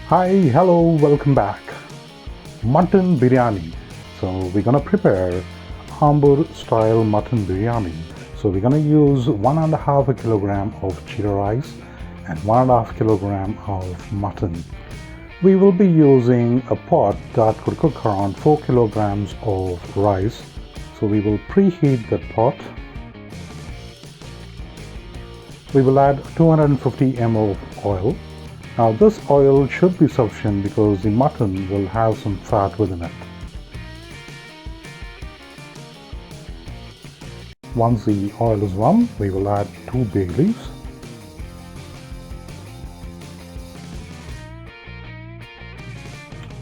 Hi, hello, welcome back. Mutton Biryani. So we're gonna prepare Ambur style mutton biryani. So we're gonna use 1.5 kilogram of jeera rice and 1.5 kilogram of mutton. We will be using a pot that could cook around 4 kilograms of rice. So we will preheat that pot. We will add 250 ml of oil. Now this oil should be sufficient because the mutton will have some fat within it. Once the oil is warm, we will add 2 bay leaves,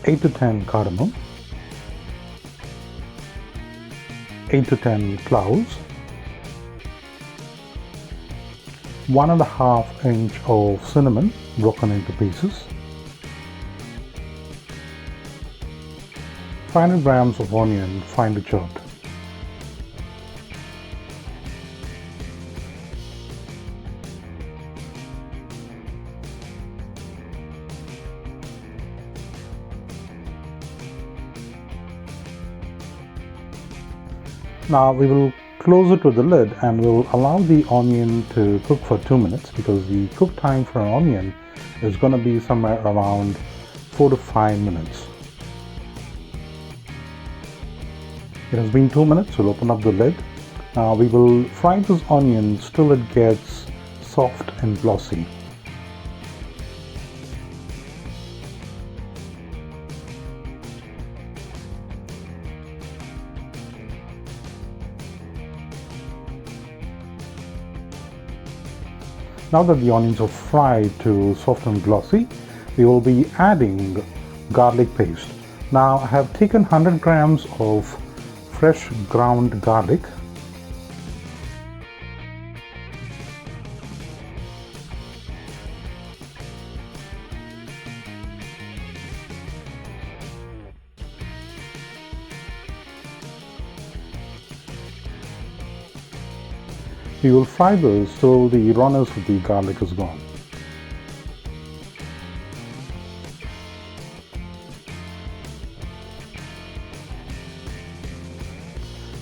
eight to 10 cardamom, 8 to 10 cloves, 1.5 inch of cinnamon broken into pieces, 500 grams of onion finely chopped. Now we will close it with the lid and we will allow the onion to cook for 2 minutes because the cook time for an onion is going to be somewhere around 4 to 5 minutes. It has been 2 minutes. We'll open up the lid. Now we will fry this onion till it gets soft and glossy. Now that the onions are fried to soft and glossy, we will be adding garlic paste. Now I have taken 100 grams of fresh ground garlic. We will fry this till the rawness of the garlic is gone.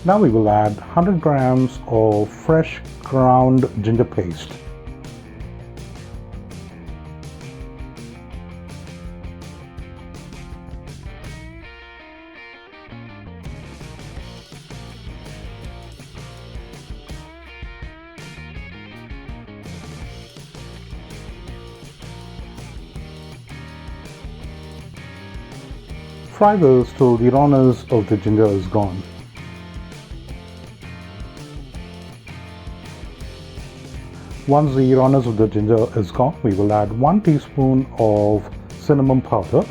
Now we will add 100 grams of fresh ground ginger paste. Fry this till the rawness of the ginger is gone. Once the rawness of the ginger is gone, we will add 1 teaspoon of cinnamon powder,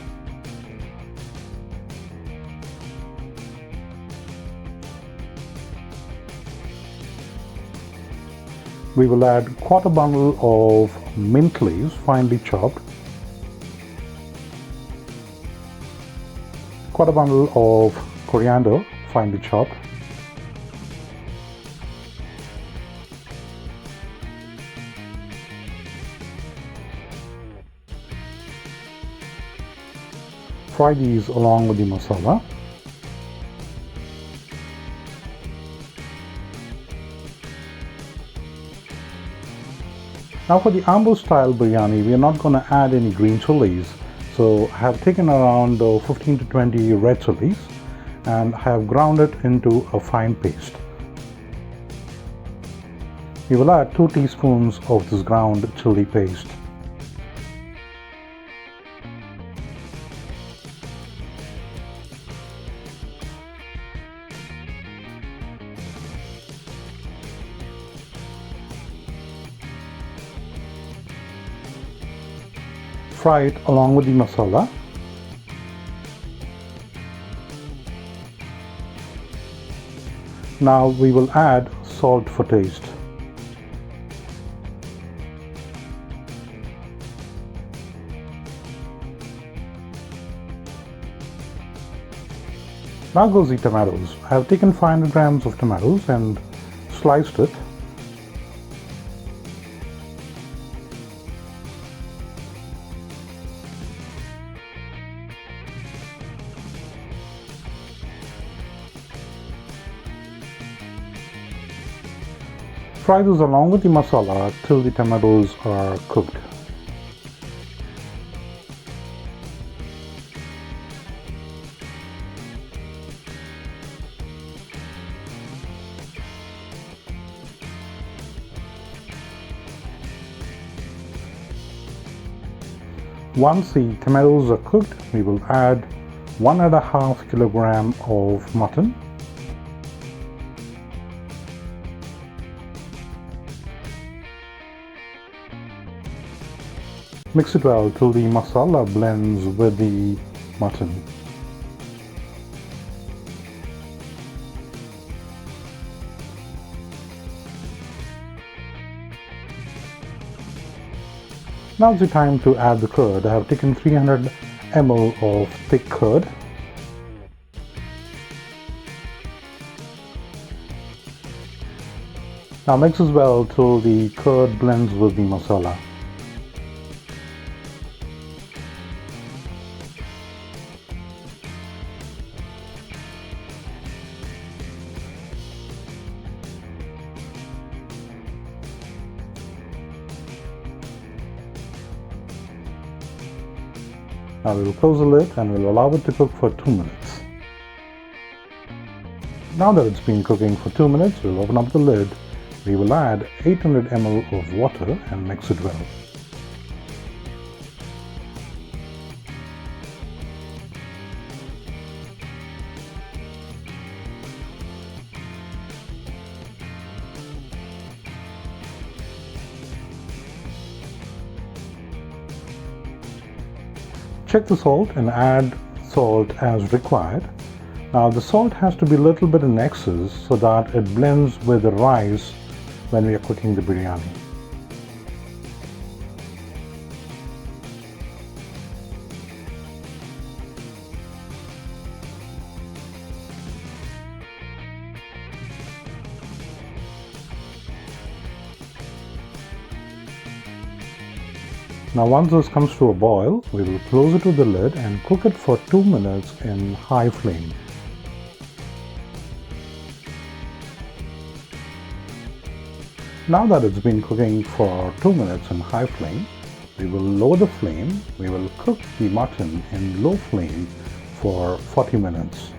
we will add quarter bundle of mint leaves finely chopped, quarter bundle of coriander finely chopped, fry these along with the masala. Now for the Ambur style biryani, we are not going to add any green chilies. So I have taken around 15 to 20 red chilies and I have ground it into a fine paste. We will add 2 teaspoons of this ground chili paste. Fry it along with the masala. Now we will add salt for taste. Now goes the tomatoes. I have taken 500 grams of tomatoes and sliced it. Fry this along with the masala till the tomatoes are cooked. Once the tomatoes are cooked, we will add 1.5 kilogram of mutton. Mix it well till the masala blends with the mutton. Now's the time to add the curd. I have taken 300 ml of thick curd. Now mix as well till the curd blends with the masala. Now we will close the lid and we'll allow it to cook for 2 minutes. Now that it's been cooking for 2 minutes, we'll open up the lid. We will add 800 ml of water and mix it well. Check the salt and add salt as required. Now the salt has to be a little bit in excess so that it blends with the rice when we are cooking the biryani. Now once this comes to a boil, we will close it with the lid and cook it for 2 minutes in high flame. Now that it's been cooking for 2 minutes in high flame, we will lower the flame. We will cook the mutton in low flame for 40 minutes.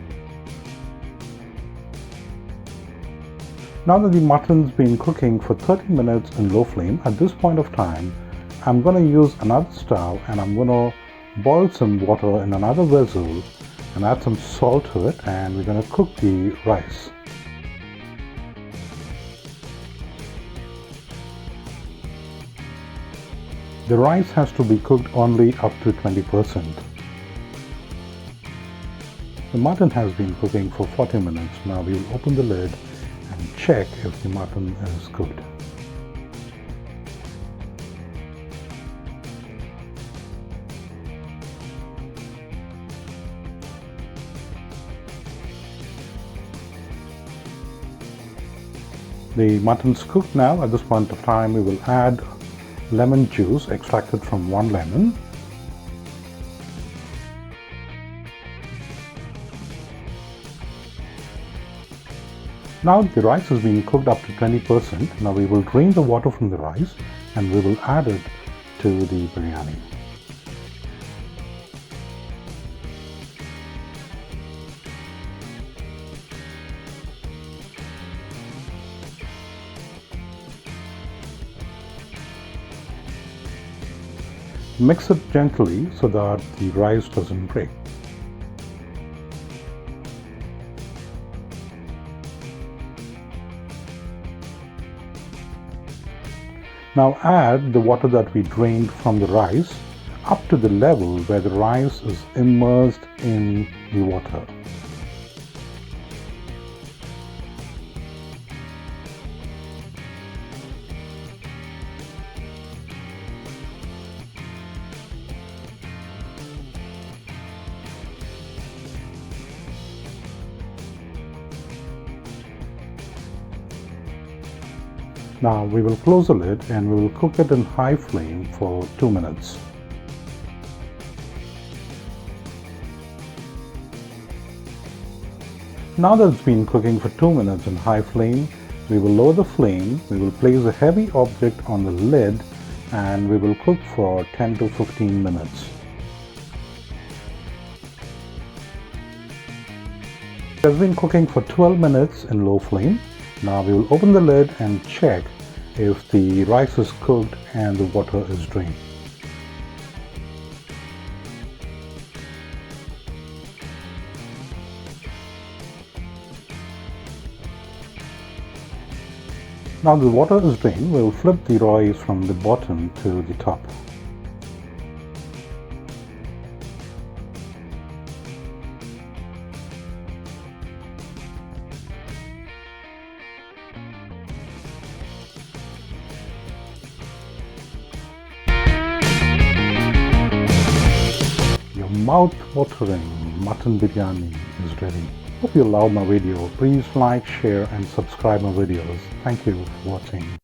Now that the mutton's been cooking for 30 minutes in low flame, at this point of time, I'm going to use another stove and I'm going to boil some water in another vessel and add some salt to it, and we're going to cook the rice. The rice has to be cooked only up to 20%. The mutton has been cooking for 40 minutes. Now we will open the lid and check if the mutton is cooked. The mutton's cooked now. At this point of time, we will add lemon juice extracted from 1 lemon. Now the rice has been cooked up to 20%. Now we will drain the water from the rice and we will add it to the biryani. Mix it gently so that the rice doesn't break. Now add the water that we drained from the rice up to the level where the rice is immersed in the water. Now we will close the lid and we will cook it in high flame for 2 minutes. Now that it's been cooking for 2 minutes in high flame, We will lower the flame, we will place a heavy object on the lid and we will cook for 10 to 15 minutes. It has been cooking for 12 minutes in low flame. Now we will open the lid and check if the rice is cooked and the water is drained. Now the water is drained, we will flip the rice from the bottom to the top. Your mouth-watering mutton biryani is ready. Hope you loved my video. Please like, share and subscribe my videos. Thank you for watching.